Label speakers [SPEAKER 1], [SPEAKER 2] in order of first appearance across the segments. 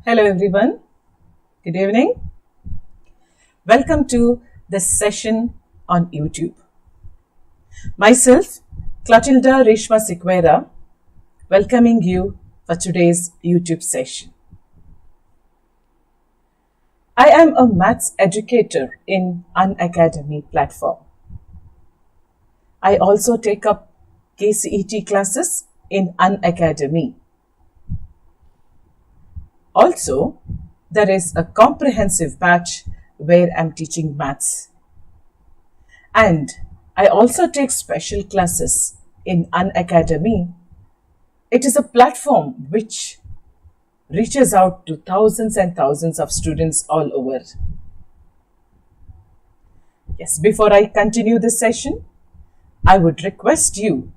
[SPEAKER 1] Hello everyone, good evening. Welcome to this session on YouTube. Myself, Clotilda Reshma, welcoming you for today's YouTube session. I am a maths educator in Unacademy platform. I also take up KCET classes in Unacademy. Also, there is a comprehensive batch where I'm teaching maths. And I also take special classes in Unacademy. It is a platform which reaches out to thousands and thousands of students all over. Yes, before I continue this session, I would request you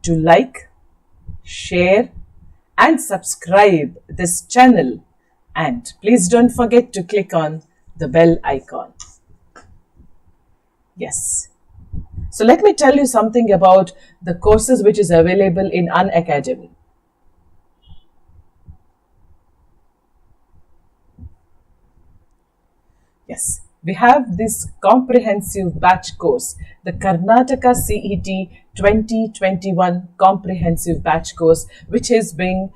[SPEAKER 1] to like, share, and subscribe this channel, and please don't forget to click on the bell icon. Yes. So let me tell you something about the courses which is available in Unacademy. Yes, we have this comprehensive batch course, the Karnataka CET 2021 comprehensive batch course, which is being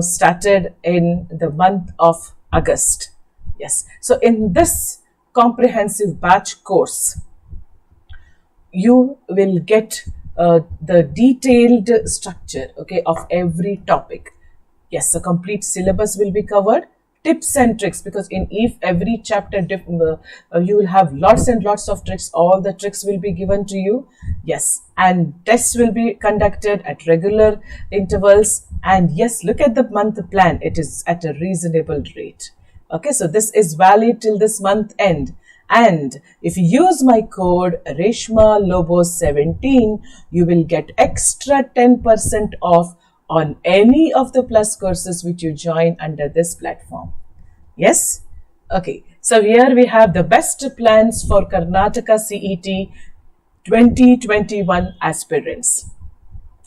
[SPEAKER 1] started in the month of August. Yes, so in this comprehensive batch course, you will get the detailed structure, okay, of every topic. Yes, the complete syllabus will be covered. Tips and tricks, because in every chapter you will have lots and lots of tricks. All the tricks will be given to you. Yes, and tests will be conducted at regular intervals. And yes, look at the month plan. It is at a reasonable rate. Okay, so this is valid till this month end. And if you use my code ReshmaLobos17, you will get extra 10% off on any of the plus courses which you join under this platform. Yes? Okay. So here we have the best plans for Karnataka CET 2021 aspirants.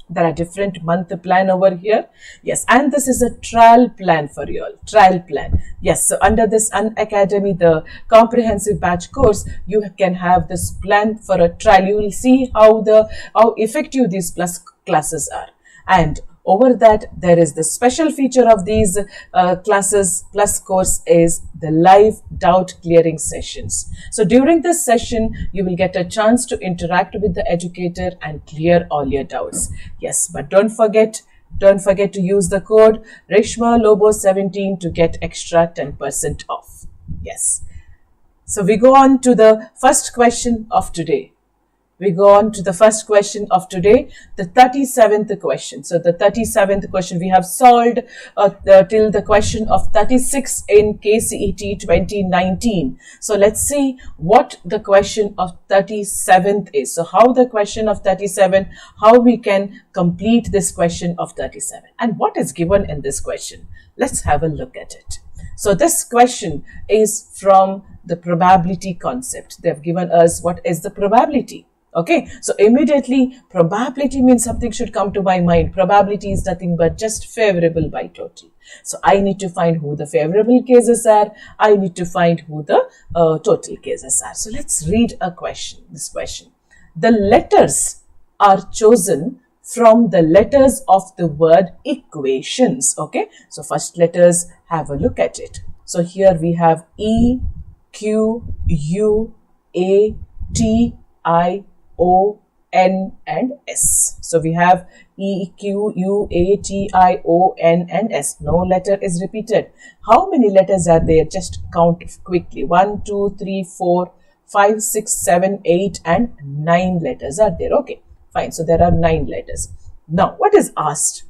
[SPEAKER 1] There are different month plan over here. Yes, and this is a trial plan for you all. Trial plan. Yes, so under this Unacademy, the comprehensive batch course, you can have this plan for a trial. You will see how effective these plus classes are. And over that, there is the special feature of these classes plus course is the live doubt clearing sessions. So during this session, you will get a chance to interact with the educator and clear all your doubts. Yes, but don't forget to use the code ReshmaLobos17 to get extra 10% off. Yes. So we go on to the first question of today. We go on to the first question of today, the 37th question. So the 37th question we have solved till the question of 36 in KCET 2019. So let's see what the question of 37th is. So how the question of 37, how we can complete this question of 37. And what is given in this question? Let's have a look at it. So this question is from the probability concept. They've given us what is the probability. Okay, so immediately probability means something should come to my mind. Probability is nothing but just favorable by total. So I need to find who the favorable cases are. I need to find who the total cases are. So let's read this question. The letters are chosen from the letters of the word equations. Okay, so first letters, have a look at it. So here we have E, Q, U, A, T, I, O, N, and S. So we have E, Q, U, A, T, I, O, N, and S. No letter is repeated. How many letters are there? Just count quickly. 1, 2, 3, 4, 5, 6, 7, 8, and 9 letters are there. Okay, fine. So there are 9 letters. Now, what is asked?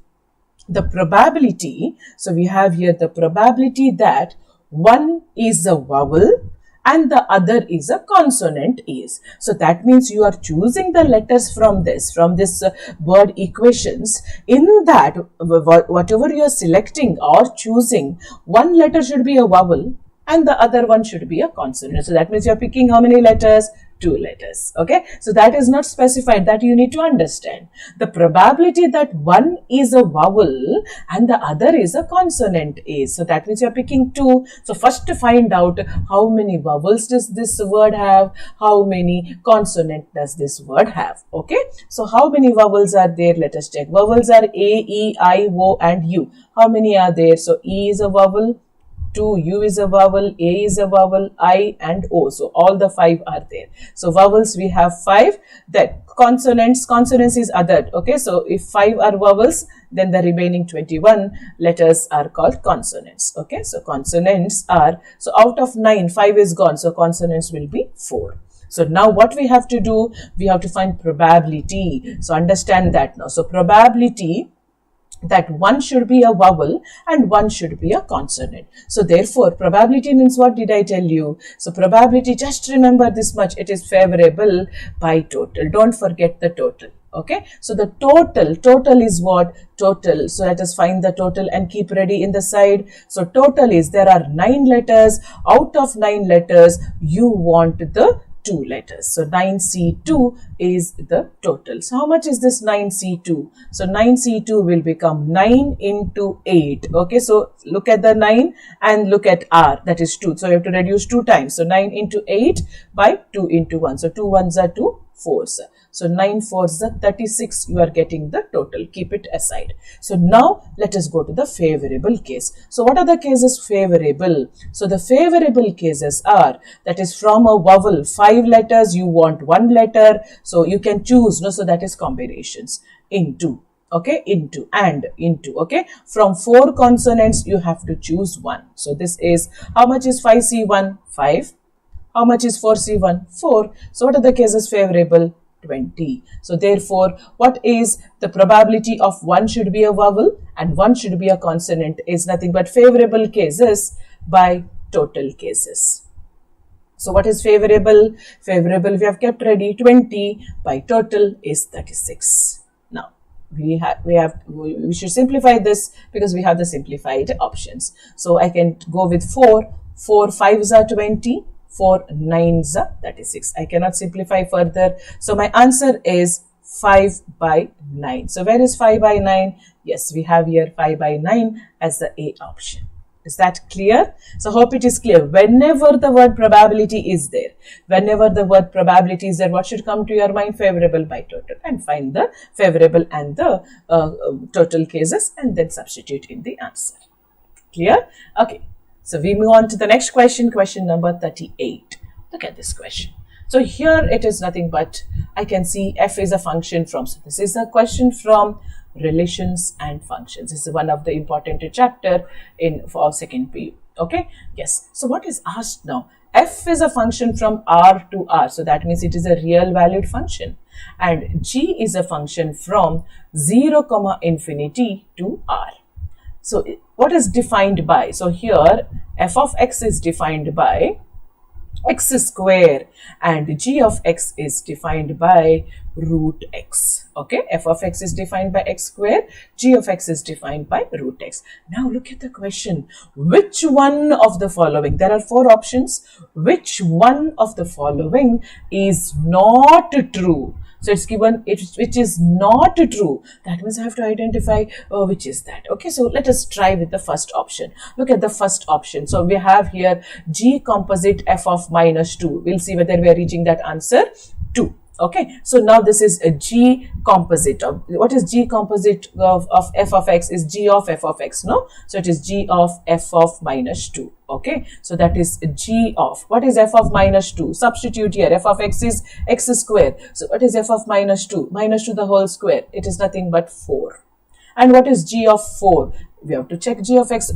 [SPEAKER 1] The probability. So we have here the probability that one is a vowel and the other is a consonant is. So that means you are choosing the letters from this word equations. In that, whatever you are selecting or choosing, one letter should be a vowel and the other one should be a consonant. So that means you are picking how many letters? 2 letters. Okay, so that is not specified, that you need to understand. The probability that one is a vowel and the other is a consonant is, so that means you are picking 2. So first to find out how many vowels does this word have, how many consonant does this word have. Okay, so how many vowels are there? Let us check. Vowels are A, E, I, O and U. How many are there? So E is a vowel, 2, U is a vowel, A is a vowel, I and O. So all the 5 are there. So vowels we have 5. Then consonants is other. Okay, so if 5 are vowels, then the remaining 21 letters are called consonants. Okay, so consonants are, so out of 9, 5 is gone. So consonants will be 4. So now what we have to do? We have to find probability. So understand that now. So probability that one should be a vowel and one should be a consonant. So therefore, probability means, what did I tell you? So probability, just remember this much, it is favorable by total. Don't forget the total. Okay, so the total is what? Total. So let us find the total and keep ready in the side. So total is, there are 9 letters. Out of 9 letters, you want the 2 letters. So 9C2 is the total. So how much is this 9C2? So 9C2 will become 9 into 8. Okay, so look at the 9 and look at R, that is 2. So you have to reduce 2 times. So 9 into 8 by 2 into 1. So 2 ones are 2 4s. So 9 4s are 36. You are getting the total. Keep it aside. So now let us go to the favorable case. So what are the cases favorable? So the favorable cases are, that is from a vowel 5 letters you want 1 letter. So you can choose, no, so that is combinations. Into, okay, into and into. Okay, from 4 consonants you have to choose 1. So this is, how much is 5C1? 5. How much is 4C1? 4. So what are the cases favorable? 20. So therefore, what is the probability of one should be a vowel and one should be a consonant is nothing but favorable cases by total cases. So what is favorable? Favorable, we have kept ready, 20 by total is 36. Now we should simplify this because we have the simplified options. So I can go with 4. 4 5s are 20. 4 9s are 36. I cannot simplify further. So my answer is 5 by 9. So where is 5 by 9? Yes, we have here 5 by 9 as the A option. Is that clear? So hope it is clear. Whenever the word probability is there, what should come to your mind? Favorable by total, and find the favorable and the total cases and then substitute in the answer. Clear? Okay. So we move on to the next question, question number 38. Look at this question. So here it is nothing but, I can see f is a function from, so this is a question from relations and functions. This is one of the important chapter for second PU. Okay, yes. So what is asked now? F is a function from R to R. So that means it is a real valued function. And G is a function from 0, infinity to R. So what is defined by? So here f of x is defined by x square and g of x is defined by root x. Okay, f of x is defined by x square, g of x is defined by root x. Now look at the question. Which one of the following? There are 4 options. Which one of the following is not true? So it's given which is not true. That means I have to identify which is that. Okay, so let us try with the first option. Look at the first option. So we have here G composite f of minus 2. We'll see whether we are reaching that answer 2. Okay, so now this is a G composite of, what is G composite of f of x? Is G of f of x, no? So it is G of f of minus 2. Okay, so that is G of, what is f of minus 2? Substitute here, f of x is x square. So what is f of minus 2? Minus 2 the whole square. It is nothing but 4. And what is G of 4? We have to check G of x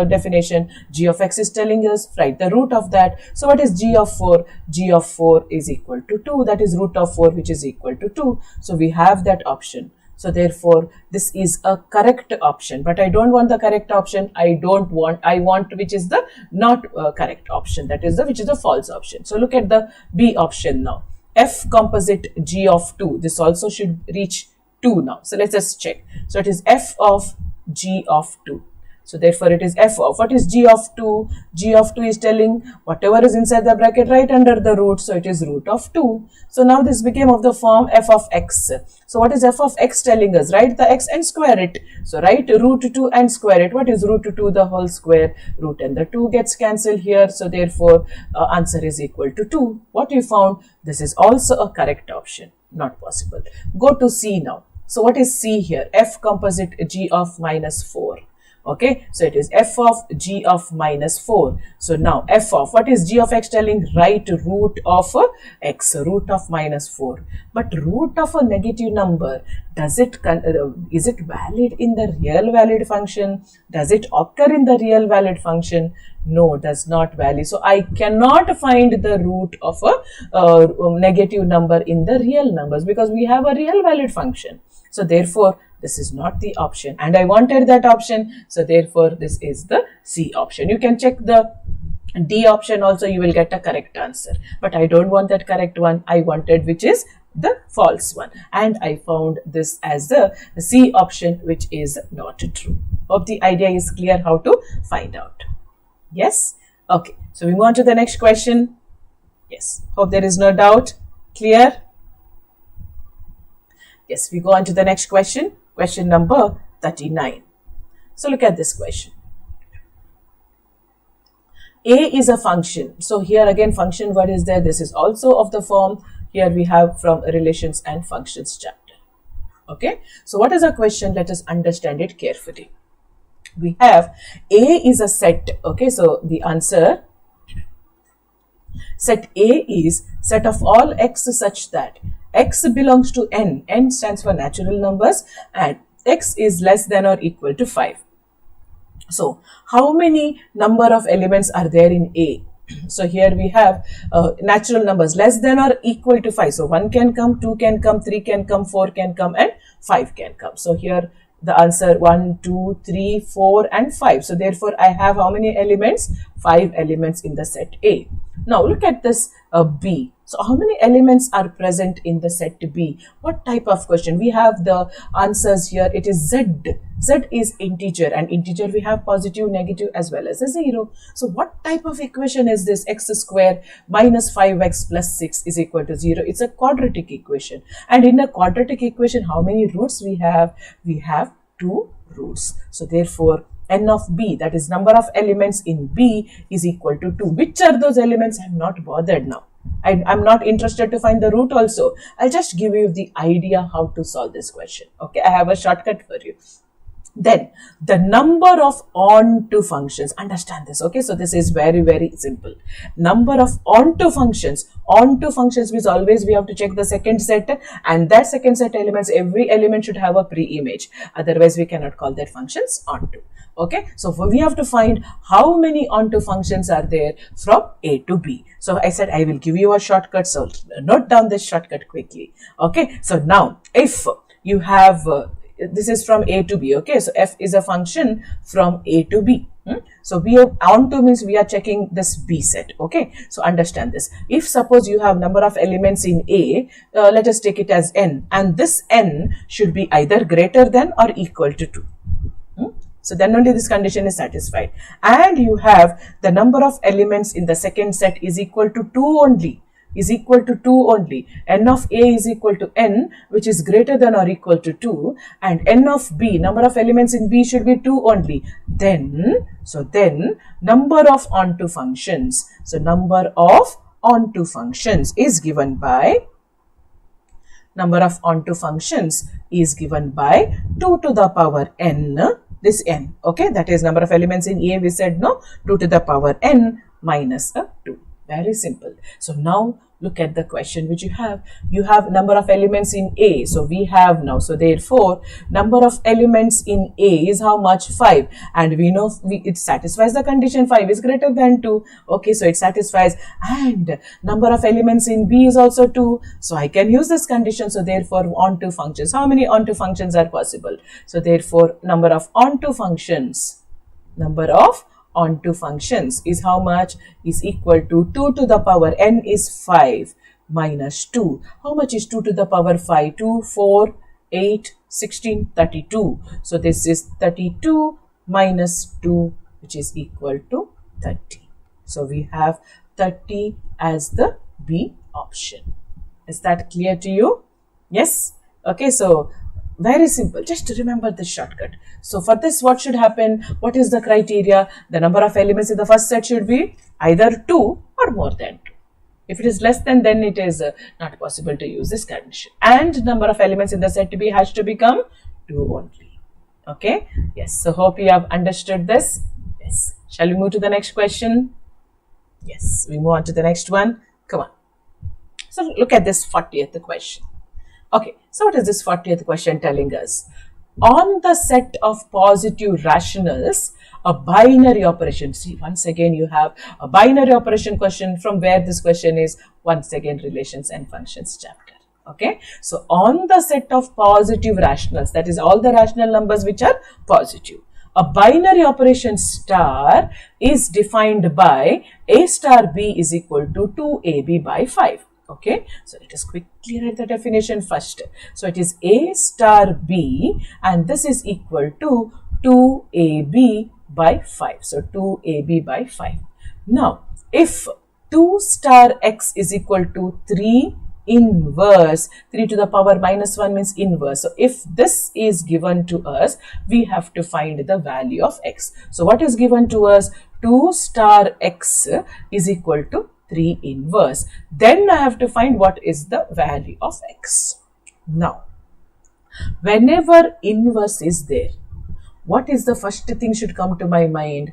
[SPEAKER 1] definition. G of x is telling us, write the root of that. So what is G of 4? G of 4 is equal to 2. That is root of 4, which is equal to 2. So we have that option. So therefore, this is a correct option. But I don't want the correct option. I want which is the not correct option. That is which is the false option. So look at the B option now. F composite G of 2. This also should reach 2 now. So let's just check. So it is f of G of 2. So therefore it is f of, what is g of 2? G of 2 is telling whatever is inside the bracket right under the root, so it is root of 2. So now this became of the form f of x. So what is f of x telling us? Write the x and square it. So write root 2 and square it. What is root 2 the whole square? Root and the 2 gets cancelled here. So therefore answer is equal to 2. What you found? This is also a correct option. Not possible. Go to C now. So what is C here? F composite g of minus 4. Okay, so it is f of g of minus 4. So now f of, what is g of x telling? Write root of x, root of minus 4. But root of a negative number, does it is it valid in the real valid function? Does it occur in the real valid function? No, does not valid. So I cannot find the root of a negative number in the real numbers because we have a real valid function. So therefore this is not the option, and I wanted that option. So therefore this is the C option. You can check the D option also, you will get a correct answer. But I don't want that correct one. I wanted which is the false one. And I found this as the C option, which is not true. Hope the idea is clear how to find out. Yes? Okay. So we move on to the next question. Yes. Hope there is no doubt. Clear? Yes. We go on to the next question. Question number 39. So look at this question. A is a function. So here again function word is there. This is also of the form. Here we have from relations and functions chapter. Okay. So what is our question? Let us understand it carefully. We have A is a set. Okay. So the answer, set A is set of all x such that x belongs to n. N stands for natural numbers and x is less than or equal to 5. So how many number of elements are there in A? So here we have natural numbers less than or equal to 5. So 1 can come, 2 can come, 3 can come, 4 can come and 5 can come. So here the answer 1, 2, 3, 4 and 5. So therefore I have how many elements? 5 elements in the set A. Now look at this B. So how many elements are present in the set B? What type of question? We have the answers here. It is Z. Z is integer, and integer we have positive, negative as well as a 0. So what type of equation is this? X square minus 5x plus 6 is equal to 0. It's a quadratic equation. And in a quadratic equation, how many roots we have? We have 2 roots. So therefore n of B, that is number of elements in B, is equal to 2. Which are those elements? I'm not bothered now. I'm not interested to find the root also. I'll just give you the idea how to solve this question. Okay, I have a shortcut for you. Then the number of onto functions, understand this. Okay, so this is very, very simple. Number of onto functions means always we have to check the second set, and that second set elements, every element should have a pre-image. Otherwise we cannot call that functions onto. Okay, so we have to find how many onto functions are there from A to B. So I said I will give you a shortcut, so note down this shortcut quickly. Okay, so now if you have this is from A to B. Okay, so f is a function from A to B. So we have onto means we are checking this B set. Okay, so understand this. If suppose you have number of elements in A, let us take it as n, and this n should be either greater than or equal to 2. So then only this condition is satisfied. And you have the number of elements in the second set is equal to 2 only. N of A is equal to n, which is greater than or equal to 2. And n of B, number of elements in B should be 2 only. Then number of onto functions. So number of onto functions is given by, number of onto functions is given by 2 to the power n. This n, okay, that is number of elements in A, we said no, 2 to the power n minus a 2. Very simple. So now look at the question which you have number of elements in A. So we have now, so therefore number of elements in A is how much? 5, and we know it satisfies the condition 5 is greater than 2. Okay, so it satisfies, and number of elements in B is also 2, so I can use this condition. So therefore onto functions, how many onto functions are possible? So therefore number of onto functions is how much? Is equal to 2 to the power n is 5 minus 2. How much is 2 to the power 5? 2, 4, 8, 16, 32. So this is 32 minus 2, which is equal to 30. So we have 30 as the B option. Is that clear to you? Yes? Okay, so very simple. Just remember this shortcut. So for this, what should happen? What is the criteria? The number of elements in the first set should be either 2 or more than 2. If it is less than, then it is not possible to use this condition. And number of elements in the set B has to become 2 only. Okay? Yes. So hope you have understood this. Yes. Shall we move to the next question? Yes. We move on to the next one. Come on. So look at this 40th question. Okay. So what is this 40th question telling us? On the set of positive rationals, a binary operation. See, once again, you have a binary operation question from where this question is, once again, relations and functions chapter. Okay. So on the set of positive rationals, that is all the rational numbers which are positive, a binary operation star is defined by A star B is equal to 2AB by 5. Okay, so let us quickly write the definition first. So it is A star B and this is equal to 2AB by 5. So 2AB by 5. Now, if 2 star x is equal to 3 inverse, 3 to the power minus 1 means inverse. So if this is given to us, we have to find the value of x. So what is given to us? 2 star x is equal to 3 inverse. Then I have to find what is the value of x. Now, whenever inverse is there, what is the first thing should come to my mind?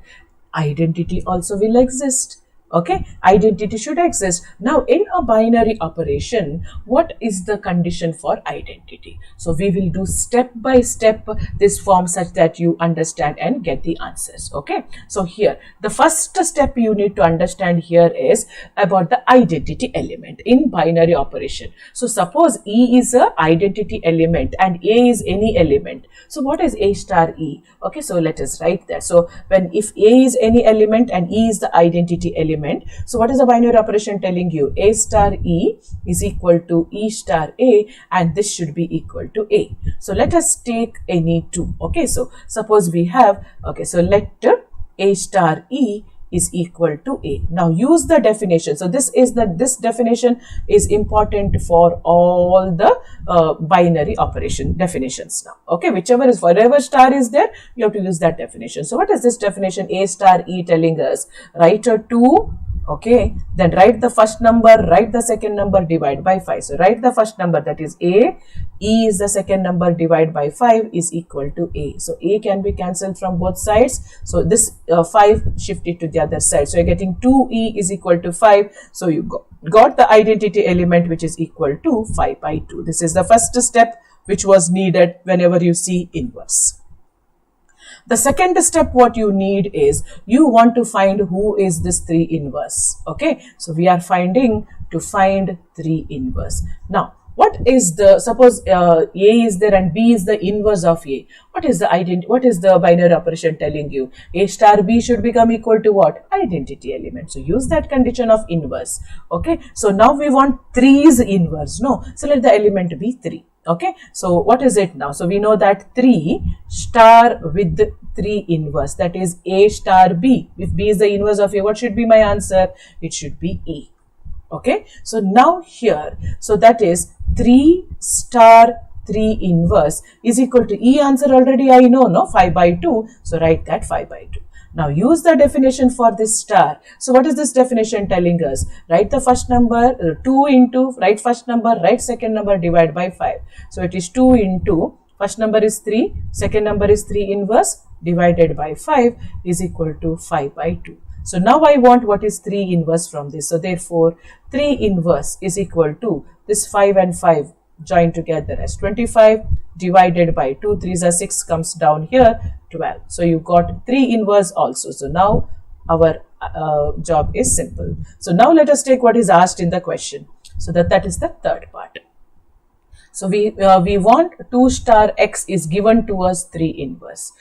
[SPEAKER 1] Identity also will exist. Okay, identity should exist. Now, in a binary operation, what is the condition for identity? So, we will do step by step this form such that you understand and get the answers. Okay, so here, the first step you need to understand here is about the identity element in binary operation. So, suppose E is a identity element and A is any element. So, what is A star E? Okay, so let us write that. So, if A is any element and E is the identity element, so what is the binary operation telling you? A star E is equal to E star A and this should be equal to A. So let us take any two. Okay, so suppose we have, okay, so let A star E is equal to A. Now use the definition. So this definition is important for all the binary operation definitions now. Okay, wherever star is there, you have to use that definition. So what is this definition? A star E telling us, write a 2. Okay, then write the first number, write the second number, divide by 5. So write the first number, that is A, E is the second number, divide by 5 is equal to A. So A can be cancelled from both sides. So this 5 shifted to the other side. So you're getting 2E is equal to 5. So you got the identity element which is equal to 5 by 2. This is the first step which was needed whenever you see inverse. The second step what you need is you want to find who is this 3 inverse. Okay, so we are to find 3 inverse. Now, what is the, suppose A is there and B is the inverse of A. What is the binary operation telling you? A star B should become equal to what? Identity element. So use that condition of inverse. Okay, so now we want 3's inverse. No, so let the element be 3. Okay, so what is it now? So we know that 3 star with 3 inverse, that is A star B. If B is the inverse of A, what should be my answer? It should be A. Okay, so now here, so that is 3 star 3 inverse is equal to E answer already I know, no? 5 by 2. So write that 5 by 2. Now use the definition for this star. So what is this definition telling us? Write the first number, 2 into, write first number, write second number, divide by 5. So it is 2 into, first number is 3, second number is 3 inverse, divided by 5 is equal to 5 by 2. So now I want what is 3 inverse from this. So therefore 3 inverse is equal to this 5 and 5 joined together as 25 divided by 2. 3s are 6 comes down here 12. So you got 3 inverse also. So now our job is simple. So now let us take what is asked in the question. So that is the third part. So we want 2 star x is given to us 3 inverse.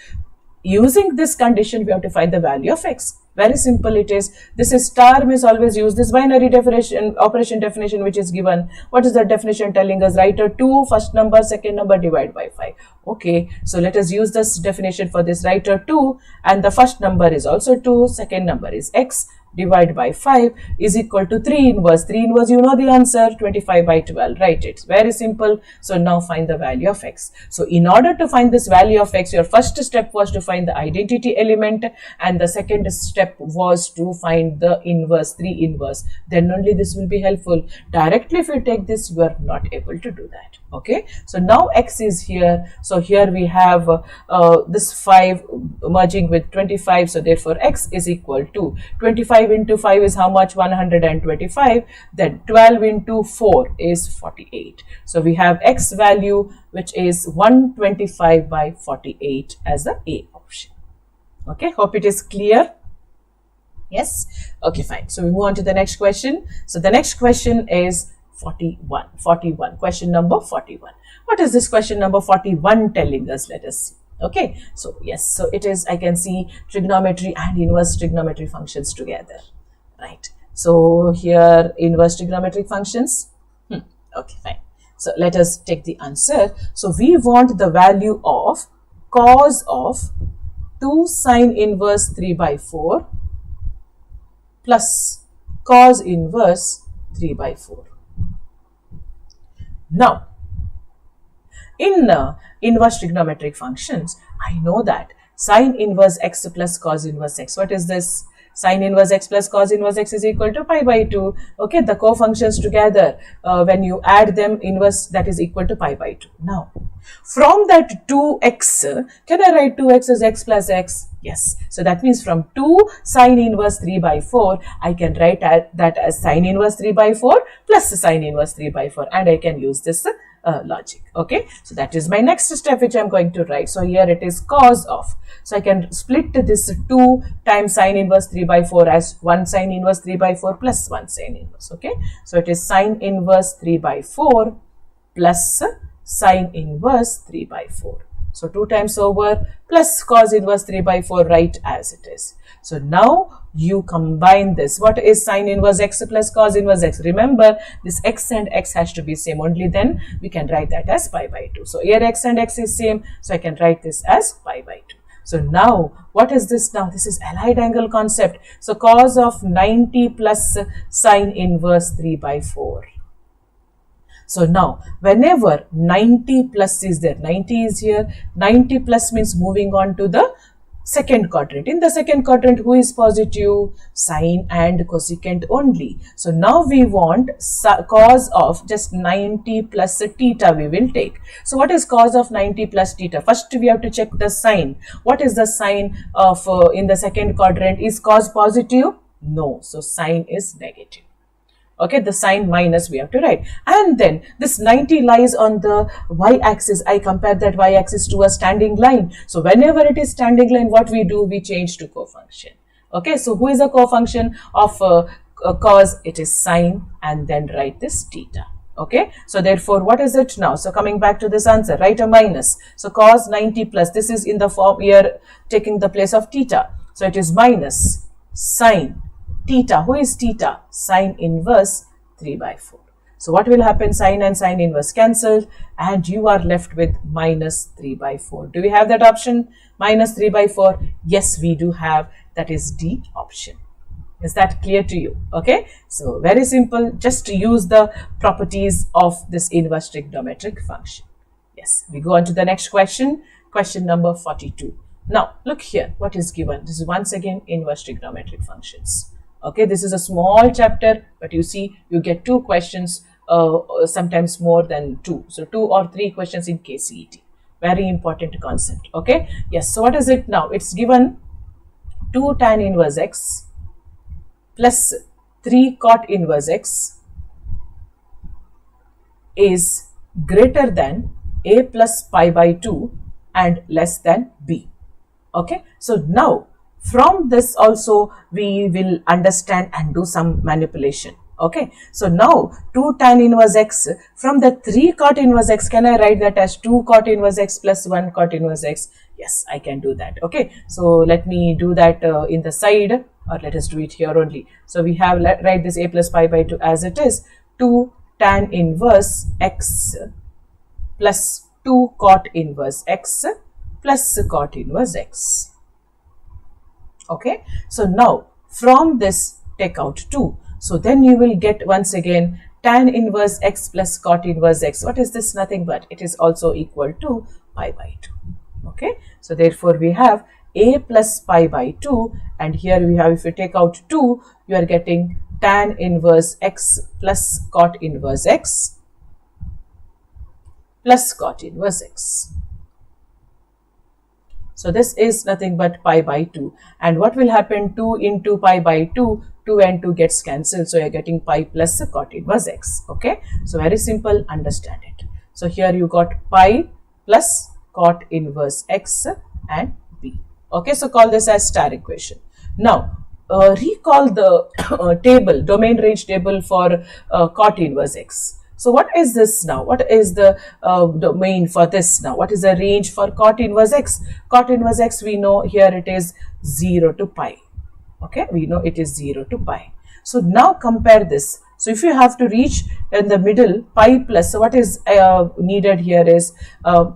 [SPEAKER 1] Using this condition, we have to find the value of x. Very simple it is. This is star means always use this binary definition, operation definition which is given. What is the definition telling us? Write a 2, first number, second number, divide by 5. Okay, so let us use this definition for this. Write a 2 and the first number is also 2, second number is x, divide by 5 is equal to 3 inverse. 3 inverse, you know the answer, 25 by 12. Write it. Very simple. So now find the value of x. So in order to find this value of x, your first step was to find the identity element and the second step was to find the inverse, 3 inverse. Then only this will be helpful. Directly if you take this, you are not able to do that. Okay, so now x is here. So here we have this 5 merging with 25. So therefore x is equal to 25 into 5 is how much? 125. Then 12 into 4 is 48. So we have x value which is 125 by 48 as the A option. Okay, hope it is clear. Yes, okay, fine. So we move on to the next question. So the next question is 41, question number 41. What is this question number 41 telling us? Let us see. Okay, so yes, so it is, I can see trigonometry and inverse trigonometry functions together, right? So here inverse trigonometric functions. Okay, fine. So let us take the answer. So we want the value of cos of 2 sine inverse 3 by 4 plus cos inverse 3 by 4. Now, in inverse trigonometric functions, I know that sine inverse x plus cos inverse x. What is this? Sine inverse x plus cos inverse x is equal to pi by 2. Okay, the cofunctions together, when you add them, inverse, that is equal to pi by 2. Now, from that 2x, can I write 2x as x plus x? Yes. So that means from 2 sine inverse 3 by 4, I can write that as sine inverse 3 by 4 plus sine inverse 3 by 4, and I can use this logic. Okay, so that is my next step which I am going to write. So here it is cos of. So I can split this 2 times sine inverse 3 by 4 as 1 sine inverse 3 by 4 plus 1 sine inverse. Okay, so it is sine inverse 3 by 4 plus sine inverse 3 by 4. So 2 times over plus cos inverse 3 by 4, right as it is. So now you combine this. What is sine inverse x plus cos inverse x? Remember, this x and x has to be same. Only then we can write that as pi by 2. So here x and x is same. So I can write this as pi by 2. So now, what is this now? This is allied angle concept. So cos of 90 plus sine inverse 3 by 4. So now, whenever 90 plus is there, 90 is here, 90 plus means moving on to the second quadrant. In the second quadrant, who is positive? Sine and cosecant only. So now we want cos of just 90 plus theta we will take. So what is cos of 90 plus theta? First we have to check the sign. What is the sign of in the second quadrant? Is cos positive? No. So sign is negative. Okay, the sign minus we have to write. And then this 90 lies on the y-axis. I compare that y-axis to a standing line. So whenever it is standing line, what we do? We change to cofunction. Okay, so who is a cofunction of cos? It is sine, and then write this theta. Okay, so therefore, what is it now? So coming back to this answer, write a minus. So cos 90 plus, this is in the form here taking the place of theta. So it is minus sine theta. Who is theta? Sine inverse 3 by 4. So what will happen? Sine and sine inverse cancelled, and you are left with minus 3 by 4. Do we have that option? Minus 3 by 4? Yes, we do have. That is D option. Is that clear to you? Okay. So very simple. Just to use the properties of this inverse trigonometric function. Yes. We go on to the next question. Question number 42. Now look here. What is given? This is once again inverse trigonometric functions. Okay, this is a small chapter, but you see, you get 2 questions, sometimes more than 2. So 2 or 3 questions in KCET. Very important concept. Okay, yes. So what is it now? It's given 2 tan inverse x plus 3 cot inverse x is greater than a plus pi by 2 and less than b. Okay, so now from this also we will understand and do some manipulation. Okay, so now 2 tan inverse x, from the 3 cot inverse x, can I write that as 2 cot inverse x plus 1 cot inverse x? Yes, I can do that. Okay, so let me do that in the side. or let us do it here only. So we have, write this a plus pi by 2 as it is, 2 tan inverse x plus 2 cot inverse x plus cot inverse x. Okay, so now from this take out 2. So then you will get once again tan inverse x plus cot inverse x. What is this? Nothing but it is also equal to pi by 2. Okay, so therefore we have a plus pi by 2, and here we have, if you take out 2, you are getting tan inverse x plus cot inverse x plus cot inverse x. So this is nothing but pi by 2. And what will happen? 2 into pi by 2, 2 and 2 gets cancelled. So you are getting pi plus cot inverse x. Okay. So very simple, understand it. So here you got pi plus cot inverse x and b. Okay. So call this as star equation. Now recall the table, domain range table for cot inverse x. So what is this now? What is the domain for this now? What is the range for cot inverse x? Cot inverse x, we know here it is 0 to pi. Okay, we know it is 0 to pi. So now compare this. So if you have to reach in the middle pi plus, so what is needed here is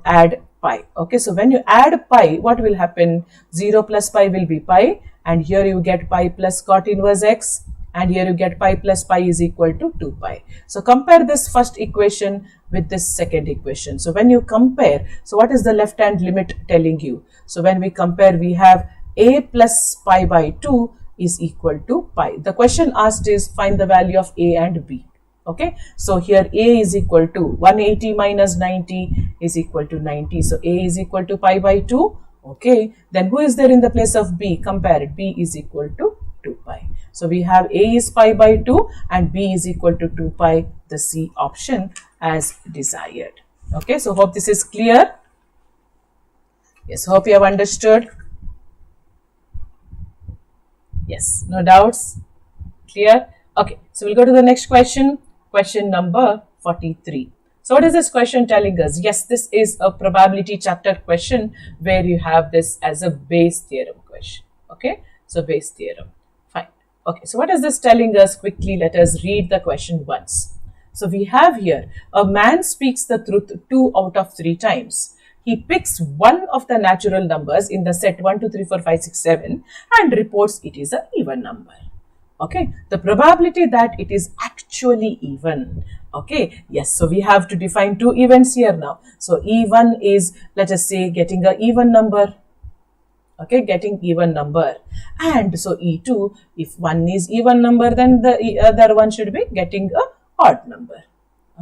[SPEAKER 1] add pi. Okay, so when you add pi, what will happen? 0 plus pi will be pi, and here you get pi plus cot inverse x, and here you get pi plus pi is equal to 2 pi. So compare this first equation with this second equation. So when you compare, so what is the left hand limit telling you? So when we compare, we have a plus pi by 2 is equal to pi. The question asked is find the value of a and b. Okay, so here a is equal to 180 minus 90 is equal to 90. So a is equal to pi by 2. Okay, then who is there in the place of b? Compare it. B is equal to 2 pi. So we have a is pi by 2 and b is equal to 2 pi, the C option as desired. Okay, so hope this is clear. Yes, hope you have understood. Yes, no doubts. Clear? Okay, so we'll go to the next question. Question number 43. So what is this question telling us? Yes, this is a probability chapter question where you have this as a Bayes theorem question. Okay, so Bayes theorem. Fine. Okay, so what is this telling us? Quickly, let us read the question once. So we have here, a man speaks the truth 2 out of 3 times. He picks one of the natural numbers in the set 1, 2, 3, 4, 5, 6, 7 and reports it is an even number. Okay, the probability that it is actually even. Okay, yes, so we have to define 2 events here now. So E1 is, let us say, getting an even number. Okay, getting even number. And so E2, if one is even number, then the other one should be getting a odd number.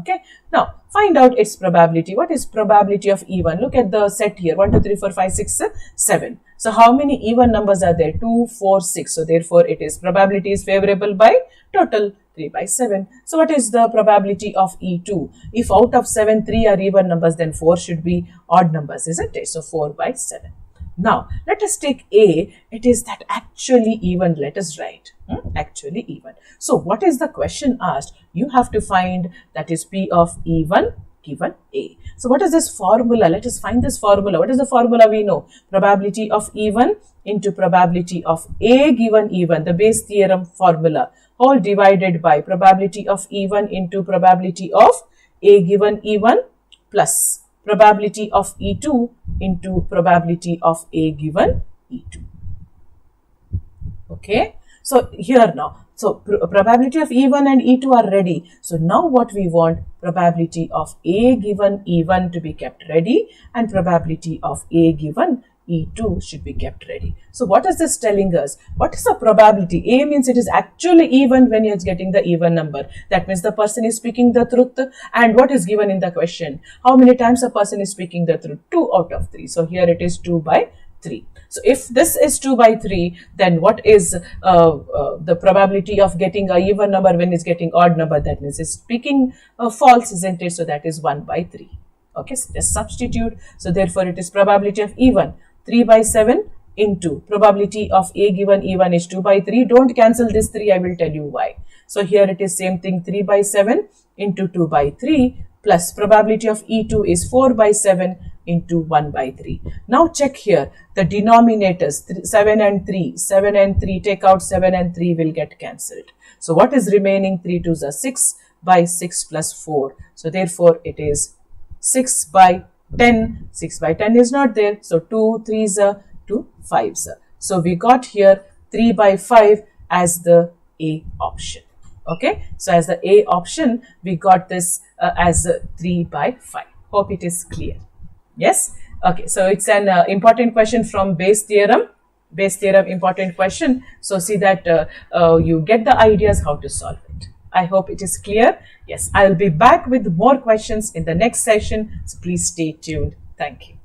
[SPEAKER 1] Okay, now find out its probability. What is probability of E1? Look at the set here, 1, 2, 3, 4, 5, 6, 7. So how many even numbers are there? 2, 4, 6. So therefore it is probability is favorable by total 3 by 7. So what is the probability of E2? If out of 7, 3 are even numbers, then 4 should be odd numbers, isn't it? So 4 by 7. Now let us take A. It is that actually even. Let us write actually even. So what is the question asked? You have to find that is P of even given A. So what is this formula? Let us find this formula. What is the formula? We know probability of even into probability of A given even, the Bayes theorem formula, all divided by probability of even into probability of A given even plus probability of E2 into probability of A given E2. Okay, so here now, so probability of E1 and E2 are ready. So now what we want, probability of A given E1 to be kept ready and probability of A given E2 should be kept ready. So what is this telling us? What is the probability? A means it is actually even when you are getting the even number. That means the person is speaking the truth. And what is given in the question? How many times a person is speaking the truth? 2 out of 3. So here it is 2 by 3. So if this is 2 by 3, then what is the probability of getting a even number when it's getting odd number? That means it's speaking false, isn't it? So that is 1 by 3. Okay, so just substitute. So therefore it is probability of even 3 by 7 into probability of A given E1 is 2 by 3. Don't cancel this 3. I will tell you why. So here it is same thing, 3 by 7 into 2 by 3 plus probability of E2 is 4 by 7 into 1 by 3. Now check here the denominators 7 and 3. 7 and 3, take out 7 and 3 will get cancelled. So what is remaining? 3 2s are 6 by 6 plus 4. So therefore it is 6 by 10. 6 by 10 is not there. So 2 3s are 2 5s are. So we got here 3 by 5 as the A option. Okay, so as the A option, we got this as 3 by 5. Hope it is clear. Yes. Okay, so it's an important question from base theorem. Base theorem important question. So see that you get the ideas how to solve it. I hope it is clear. Yes, I will be back with more questions in the next session. So please stay tuned. Thank you.